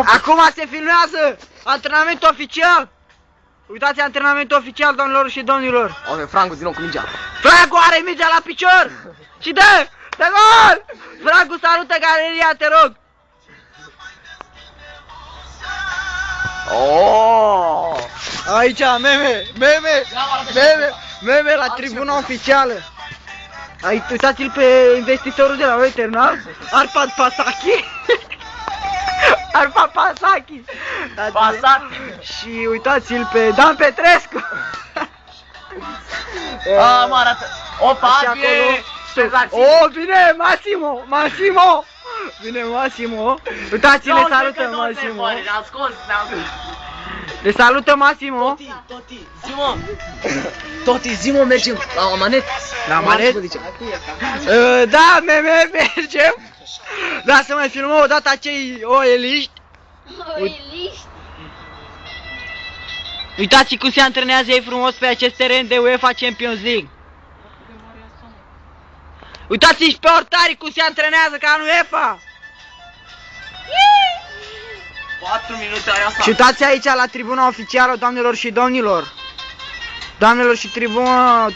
Acum se filmează! Antrenament oficial! Uitați antrenamentul oficial, doamnelor și domnilor! Avem Francu din nou cu mingea. Francu are mingea la picior! Și dă! Dă gol! Francu salută galeria, te rog! Oh! Aici, meme la tribuna oficială! Aici, uitați-l pe investitorul de la Eternal, Arpad Pasaki! Arpad Pasaki! Și uitați-l pe Dan Petrescu! Mă arată! Opa, bine! Oh, vine Massimo! Vine Massimo! Uitați-le, salută Massimo! Le salută Massimo! Toti, zi-mă, mergem la manet. La manet? Da, mergem! Da, să mai filmăm o dată acei oeliști. Uitați cum se antrenează ei frumos pe acest teren de UEFA Champions League. Uitați-și pe ortari cum se antrenează ca în UEFA. 4 minute aia asta. Și uitați aici la tribuna oficială, doamnelor și domnilor. Doamnelor și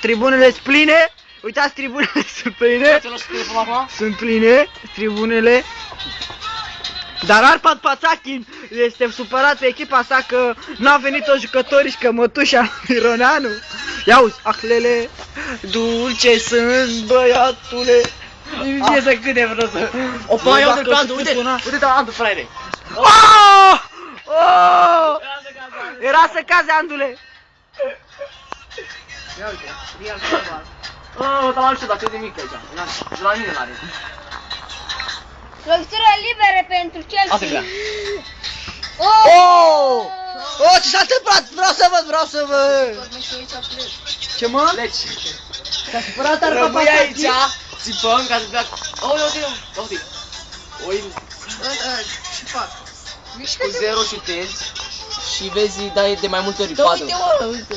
tribunele sunt pline. Uitați, tribunele sunt pline. Sunt pline, tribunele. Dar Arpad Pasaki este supărat pe echipa sa că n-a venit toți jucătorii și că mătușa Mironeanu. Ia uzi, ahlele, dulce sunt băiatule. Ce să câte vreau să... Opa, ia uite-l pe Andu, uite-te la Andu, fraiere. Oh! Oh! Era să caze, Andule. Ia uite, real global. Dar la nu știu dacă e de mic aici. De la mine n-are. Lovitură libere pentru Chelsea. Asta vrea. Oh! Oh, ce s-a întâmplat? Vreau să văd. Ce mă? Deci, S-a supărat Arpad rămâi Pasaki? aici, țipăm ca să bea... Uite. Ce fac? Cu 0 și tenzi și vezi, dai de mai multe ori Da, 4. uite, uite.